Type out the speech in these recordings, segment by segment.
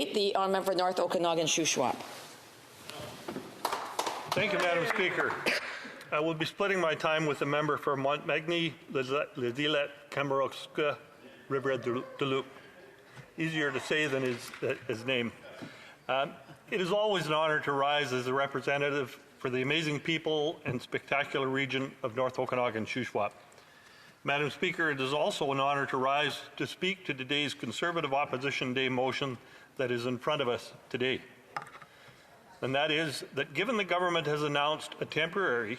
The honourable member for North Okanagan-Shuswap. Thank you, Madam Speaker. I will be splitting my time with the member for Montmagny, Ledelet, Kamarokska, Rivière-du-Loup. Easier to say than his name. It is always an honour to rise as a representative for the amazing people and spectacular region of North Okanagan-Shuswap. Madam Speaker, it is also an honour to rise to speak to today's Conservative Opposition Day motion that is in front of us today. And that is that given the government has announced a temporary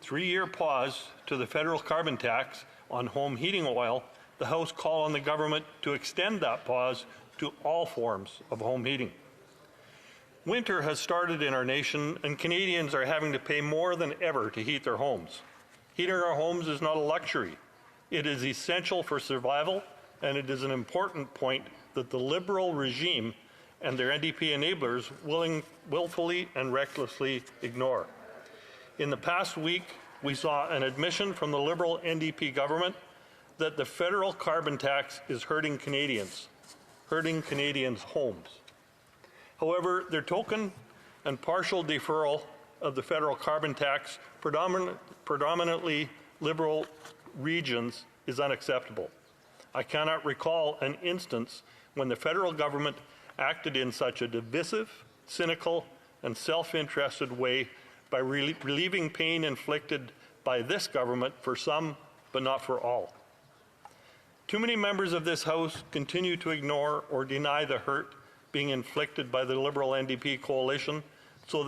3-year pause to the federal carbon tax on home heating oil, the House call on the government to extend that pause to all forms of home heating. Winter has started in our nation, and Canadians are having to pay more than ever to heat their homes. Heating our homes is not a luxury. It is essential for survival, and it is an important point that the Liberal regime and their NDP enablers willfully and recklessly ignore. In the past week, we saw an admission from the Liberal-NDP government that the federal carbon tax is hurting Canadians' homes. However, their token and partial deferral of the federal carbon tax, predominantly Liberal regions, is unacceptable. I cannot recall an instance when the federal government acted in such a divisive, cynical, and self-interested way by relieving pain inflicted by this government for some, but not for all. Too many members of this House continue to ignore or deny the hurt being inflicted by the Liberal-NDP coalition, so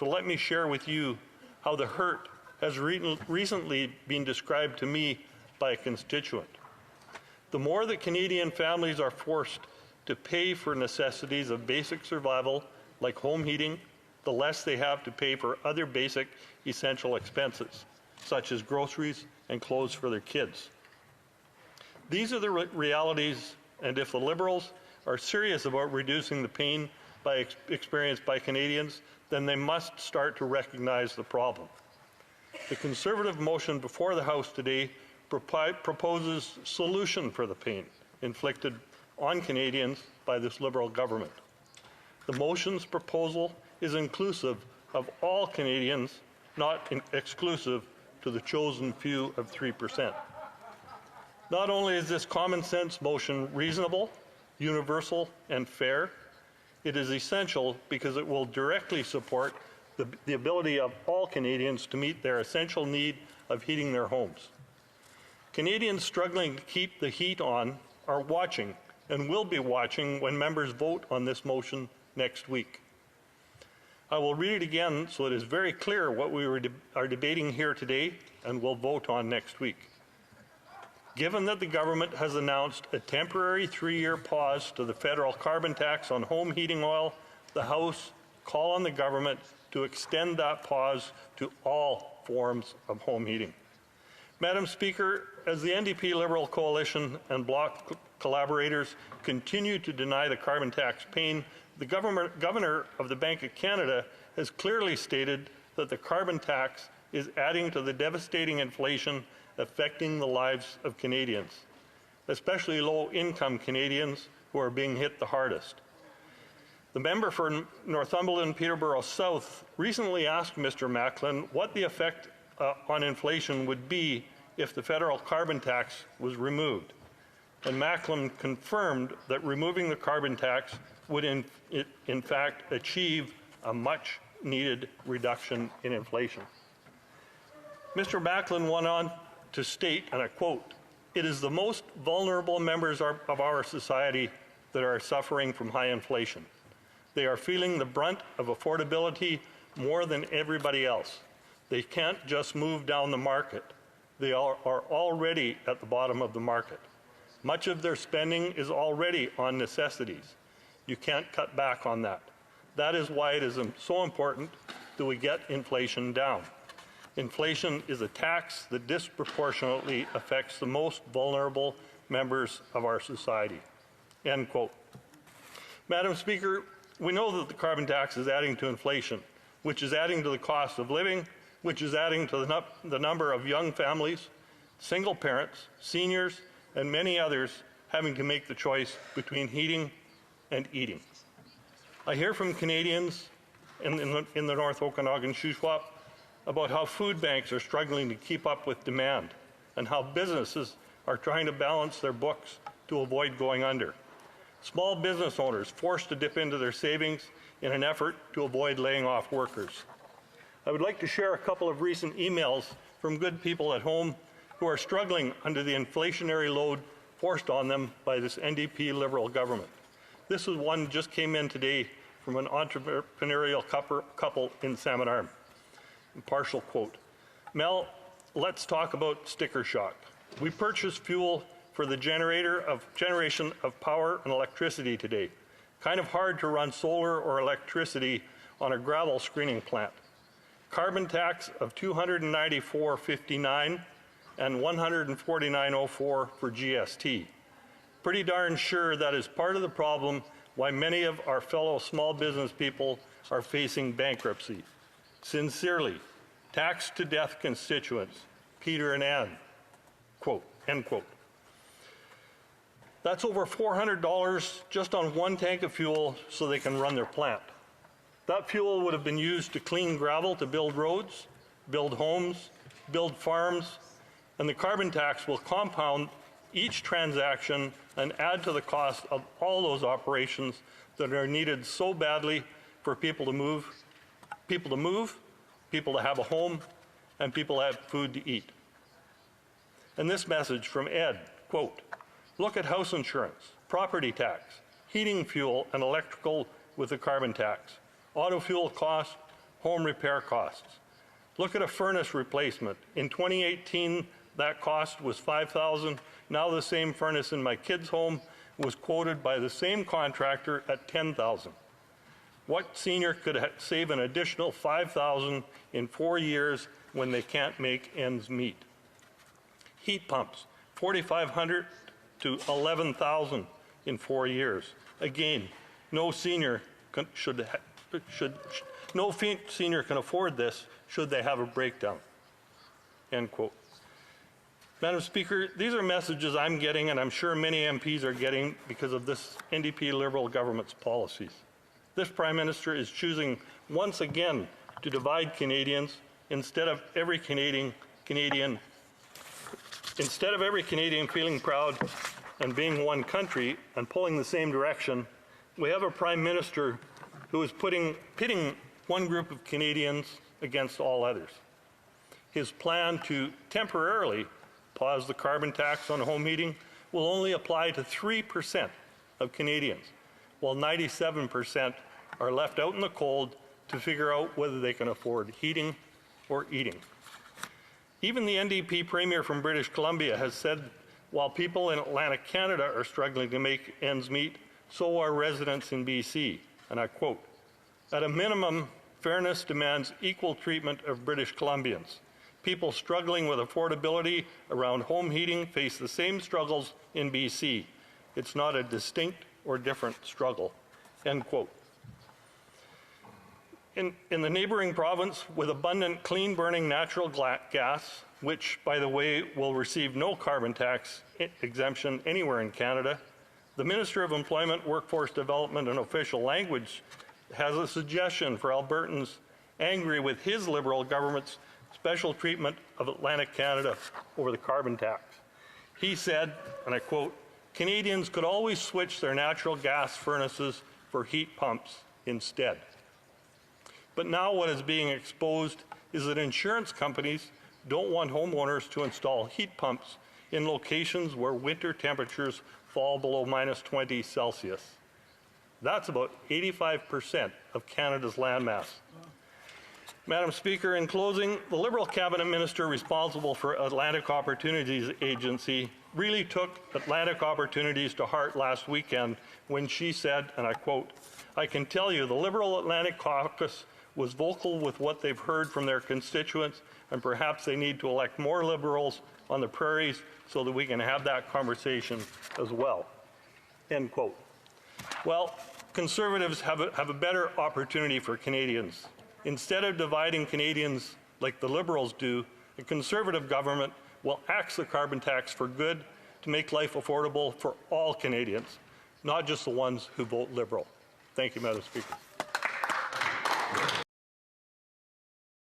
let me share with you how the hurt has recently been described to me by a constituent. The more that Canadian families are forced to pay for necessities of basic survival, like home heating, the less they have to pay for other basic essential expenses, such as groceries and clothes for their kids. These are the realities, and if the Liberals are serious about reducing the pain experienced by Canadians, then they must start to recognize the problem. The Conservative motion before the House today proposes solution for the pain inflicted on Canadians by this Liberal government. The motion's proposal is inclusive of all Canadians, not exclusive to the chosen few of 3%. Not only is this common sense motion reasonable, universal, and fair, it is essential because it will directly support the ability of all Canadians to meet their essential need of heating their homes. Canadians struggling to keep the heat on are watching and will be watching when members vote on this motion next week. I will read it again so it is very clear what we are debating here today and will vote on next week. Given that the government has announced a temporary 3-year pause to the federal carbon tax on home heating oil, the House call on the government to extend that pause to all forms of home heating. Madam Speaker, as the NDP-Liberal coalition and bloc collaborators continue to deny the carbon tax pain, the Governor of the Bank of Canada has clearly stated that the carbon tax is adding to the devastating inflation affecting the lives of Canadians, especially low-income Canadians who are being hit the hardest. The member for Northumberland Peterborough South recently asked Mr. Macklin what the effect on inflation would be if the federal carbon tax was removed. And Macklin confirmed that removing the carbon tax would in fact achieve a much-needed reduction in inflation. Mr. Macklin went on to state, and I quote, "It is the most vulnerable members of our society that are suffering from high inflation. They are feeling the brunt of affordability more than everybody else. They can't just move down the market. They are already at the bottom of the market. Much of their spending is already on necessities. You can't cut back on that. That is why it is so important that we get inflation down. Inflation is a tax that disproportionately affects the most vulnerable members of our society." End quote. Madam Speaker, we know that the carbon tax is adding to inflation, which is adding to the cost of living, which is adding to the number of young families, single parents, seniors, and many others having to make the choice between heating and eating. I hear from Canadians in the North Okanagan Shuswap about how food banks are struggling to keep up with demand and how businesses are trying to balance their books to avoid going under. Small business owners forced to dip into their savings in an effort to avoid laying off workers. I would like to share a couple of recent emails from good people at home who are struggling under the inflationary load forced on them by this NDP-Liberal government. This is one just came in today from an entrepreneurial couple in Salmon Arm. Partial quote. Mel, let's talk about sticker shock. We purchased fuel for the generation of power and electricity today. Kind of hard to run solar or electricity on a gravel screening plant. Carbon tax of $294.59 and $149.04 for GST. Pretty darn sure that is part of the problem why many of our fellow small business people are facing bankruptcy. Sincerely, taxed to death constituents, Peter and Ann. Quote, end quote. That's over $400 just on one tank of fuel so they can run their plant. That fuel would have been used to clean gravel to build roads, build homes, build farms, and the carbon tax will compound each transaction and add to the cost of all those operations that are needed so badly for people to move, people to have a home, and people to have food to eat. And this message from Ed, quote, look at house insurance, property tax, heating fuel and electrical with the carbon tax, auto fuel costs, home repair costs. Look at a furnace replacement. In 2018, that cost was $5,000. Now the same furnace in my kid's home was quoted by the same contractor at $10,000. What senior could save an additional $5,000 in 4 years when they can't make ends meet? Heat pumps, $4,500 to $11,000 in 4 years. Again, no senior can afford this should they have a breakdown. End quote. Madam Speaker, these are messages I'm getting, and I'm sure many MPs are getting because of this NDP-Liberal government's policies. This Prime Minister is choosing once again to divide Canadians instead of every Canadian feeling proud and being one country and pulling the same direction. We have a Prime Minister who is pitting one group of Canadians against all others. His plan to temporarily pause the carbon tax on home heating will only apply to 3% of Canadians, while 97% are left out in the cold to figure out whether they can afford heating or eating. Even the NDP Premier from British Columbia has said while people in Atlantic Canada are struggling to make ends meet, so are residents in BC. And I quote, at a minimum, fairness demands equal treatment of British Columbians. People struggling with affordability around home heating face the same struggles in BC. It's not a distinct or different struggle. End quote. In the neighboring province, with abundant clean-burning natural gas, which, by the way, will receive no carbon tax exemption anywhere in Canada, the Minister of Employment, Workforce Development and Official Language has a suggestion for Albertans angry with his Liberal government's special treatment of Atlantic Canada over the carbon tax. He said, and I quote, Canadians could always switch their natural gas furnaces for heat pumps instead. But now what is being exposed is that insurance companies don't want homeowners to install heat pumps in locations where winter temperatures fall below -20 Celsius. That's about 85% of Canada's landmass. Madam Speaker, in closing, the Liberal Cabinet Minister responsible for Atlantic Opportunities Agency really took Atlantic Opportunities to heart last weekend when she said, and I quote, I can tell you the Liberal Atlantic Caucus was vocal with what they've heard from their constituents, and perhaps they need to elect more Liberals on the prairies so that we can have that conversation as well. End quote. Well, Conservatives have a better opportunity for Canadians. Instead of dividing Canadians like the Liberals do, a Conservative government will axe the carbon tax for good to make life affordable for all Canadians, not just the ones who vote Liberal. Thank you, Madam Speaker.